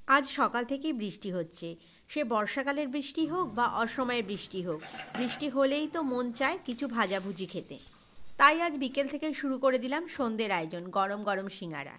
আজ সকাল থেকেই বৃষ্টি হচ্ছে। সে বর্ষাকালের বৃষ্টি হোক বা অসময়ের বৃষ্টি হোক, বৃষ্টি হলেই তো মন চায় কিছু ভাজাভুজি খেতে। তাই আজ বিকেল থেকে শুরু করে দিলাম সন্ধ্যের আয়োজন, গরম গরম সিঙ্গারা।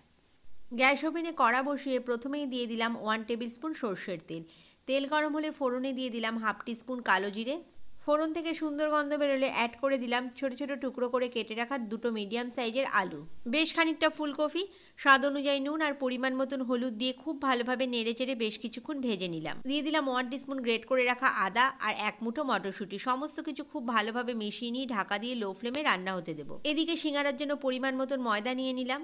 গ্যাস ওভেনে কড়া বসিয়ে প্রথমেই দিয়ে দিলাম 1 টেবিল স্পুন সর্ষের তেল। তেল গরম হলে ফোড়নে দিয়ে দিলাম 1/2 টিস্পুন কালো জিরে। ফোড়ন থেকে সুন্দর গন্ধ বেরোলে অ্যাড করে দিলাম ছোট ছোট টুকরো করে কেটে রাখা দুটো মিডিয়াম সাইজের আলু, বেশ খানিকটা ফুলকপি, স্বাদ অনুযায়ী নুন আর পরিমাণ মতন হলুদ দিয়ে খুব ভালোভাবে নেড়েচেড়ে বেশ কিছুক্ষণ ভেজে নিলাম। দিয়ে দিলাম 1 টিস্পুন গ্রেট করে রাখা আদা আর 1 মুঠো মটরশুঁটি। সমস্ত কিছু খুব ভালোভাবে মিশিয়ে নিয়ে ঢাকা দিয়ে লো ফ্লেমে রান্না হতে দেবো। এদিকে সিঙ্গারার জন্য পরিমাণ মতন ময়দা নিয়ে নিলাম।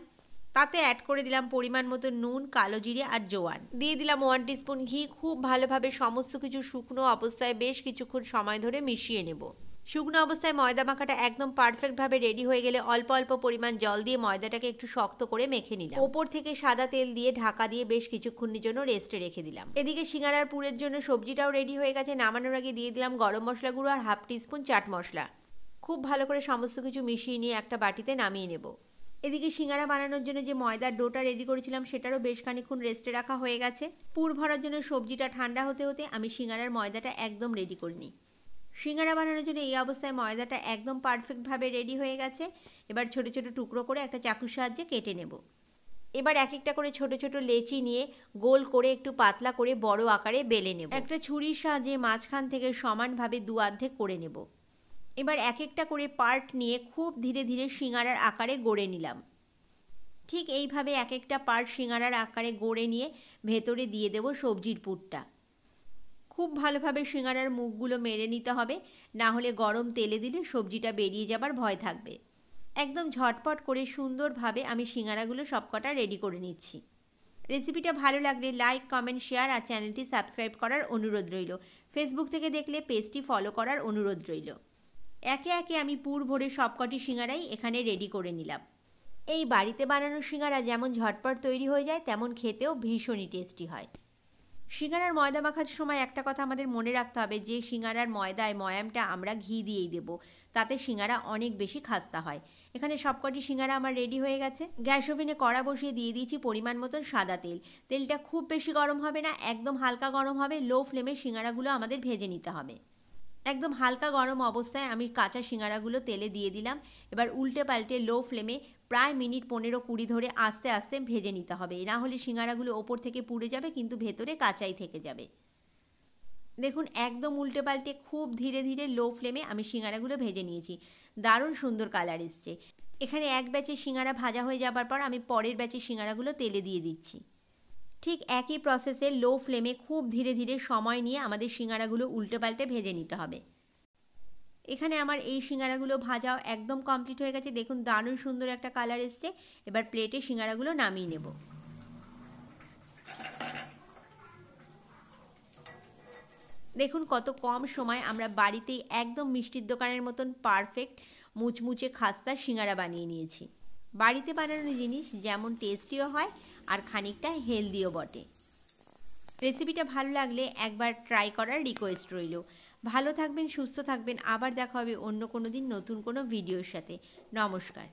তাতে অ্যাড করে দিলাম পরিমাণ মতো নুন, কালো জিরে আর জোয়ান। দিয়ে দিলাম 1 টিস্পুন ঘি। খুব ভালোভাবে সমস্ত কিছু শুকনো অবস্থায় বেশ কিছুক্ষণ সময় ধরে মিশিয়ে নেব। শুকনো অবস্থায় ময়দা মাখাটা একদম পারফেক্টভাবে রেডি হয়ে গেলে অল্প অল্প পরিমাণ জল দিয়ে ময়দাটাকে একটু শক্ত করে মেখে নিলাম। ওপর থেকে সাদা তেল দিয়ে ঢাকা দিয়ে বেশ কিছুক্ষণের জন্য রেস্টে রেখে দিলাম। এদিকে সিঙ্গারার পুরের জন্য সবজিটাও রেডি হয়ে গেছে। নামানোর আগে দিয়ে দিলাম গরম মশলা গুঁড়ো আর 1/2 টিস্পুন চাট মশলা। খুব ভালো করে সমস্ত কিছু মিশিয়ে নিয়ে একটা বাটিতে নামিয়ে নেব। এদিকে সিঙ্গারা বানানোর জন্য যে ময়দার ডোটা রেডি করেছিলাম সেটারও বেশ খানিকক্ষণ রেস্টে রাখা হয়ে গেছে। পুর ভরার জন্য সবজিটা ঠান্ডা হতে হতে আমি সিঙ্গারার ময়দাটা একদম রেডি করে নিই। সিঙ্গারা বানানোর জন্য এই অবস্থায় ময়দাটা একদম পারফেক্টভাবে রেডি হয়ে গেছে। এবার ছোট ছোট টুকরো করে একটা চাকুর সাহায্যে কেটে নেব। এবার এক একটা করে ছোট ছোট লেচি নিয়ে গোল করে একটু পাতলা করে বড় আকারে বেলে নেব। একটা ছুরির সাহায্যে মাঝখান থেকে সমানভাবে দু অর্ধেক করে নেব। এবার এক একটা করে পার্ট নিয়ে খুব ধীরে ধীরে সিঙ্গারার আকারে গড়ে নিলাম। ঠিক এইভাবে এক একটা পার্ট সিঙ্গারার আকারে গড়ে নিয়ে ভেতরে দিয়ে দেব সবজির পুরটা। খুব ভালোভাবে সিঙ্গারার মুখগুলো মেরে নিতে হবে, না হলে গরম তেলে দিলে সবজিটা বেরিয়ে যাবার ভয় থাকবে। একদম ঝটপট করে সুন্দরভাবে আমি সিঙ্গারাগুলো সবকটা রেডি করে নিচ্ছি। রেসিপিটা ভালো লাগলে লাইক, কমেন্ট, শেয়ার আর চ্যানেলটি সাবস্ক্রাইব করার অনুরোধ রইল। ফেসবুক থেকে দেখলে পেজটি ফলো করার অনুরোধ রইল। একে একে আমি পুর ভরে সবকটি সিঙ্গারাই এখানে রেডি করে নিলাম। এই বাড়িতে বানানো সিঙ্গারা যেমন ঝটপট তৈরি হয়ে যায়, তেমন খেতেও ভীষণই টেস্টি হয়। সিঙ্গারার ময়দা মাখার সময় একটা কথা আমাদের মনে রাখতে হবে যে সিঙ্গারার ময়দায় ময়ামটা আমরা ঘি দিয়েই দেব, তাতে সিঙ্গারা অনেক বেশি খাস্তা হয়। এখানে সবকটি সিঙ্গারা আমার রেডি হয়ে গেছে। গ্যাস ওভেনে কড়া বসিয়ে দিয়ে দিয়েছি পরিমাণ মতন সাদা তেল। তেলটা খুব বেশি গরম হবে না, একদম হালকা গরম হবে। লো ফ্লেমে সিঙ্গারাগুলো আমাদের ভেজে নিতে হবে। একদম হালকা গরম অবস্থায় আমি কাঁচা সিঙ্গারাগুলো তেলে দিয়ে দিলাম। এবার উল্টে পাল্টে লো ফ্লেমে প্রায় মিনিট 15-20 ধরে আস্তে আস্তে ভেজে নিতে হবে, না হলে সিঙ্গারাগুলো ওপর থেকে পুড়ে যাবে কিন্তু ভেতরে কাঁচাই থেকে যাবে। দেখুন একদম উল্টে পাল্টে খুব ধীরে ধীরে লো ফ্লেমে আমি সিঙ্গারাগুলো ভেজে নিয়েছি। দারুণ সুন্দর কালার এসছে। এখানে এক ব্যাচের সিঙ্গারা ভাজা হয়ে যাবার পর আমি পরের ব্যাচের সিঙ্গারাগুলো তেলে দিয়ে দিচ্ছি। ঠিক একই প্রসেসে লো ফ্লেমে খুব ধীরে ধীরে সময় নিয়ে আমাদের সিঙ্গারাগুলো উল্টে পাল্টে ভেজে নিতে হবে। এখানে আমার এই সিঙ্গারাগুলো ভাজাও একদম কমপ্লিট হয়ে গেছে। দেখুন দারুণ সুন্দর একটা কালার এসছে। এবার প্লেটে সিঙ্গারাগুলো নামিয়ে নেব। দেখুন কত কম সময় আমরা বাড়িতেই একদম মিষ্টির দোকানের মতন পারফেক্ট মুচমুচে খাস্তা সিঙ্গারা বানিয়ে নিয়েছি। বাড়িতে বানানো জিনিস যেমন টেস্টিও হয় আর খানিকটা হেলদিও বটে। রেসিপিটা ভালো লাগলে একবার ট্রাই করার রিকোয়েস্ট রইল। ভালো থাকবেন, সুস্থ থাকবেন। আবার দেখা হবে অন্য কোনো দিন নতুন কোনো ভিডিওর সাথে। নমস্কার।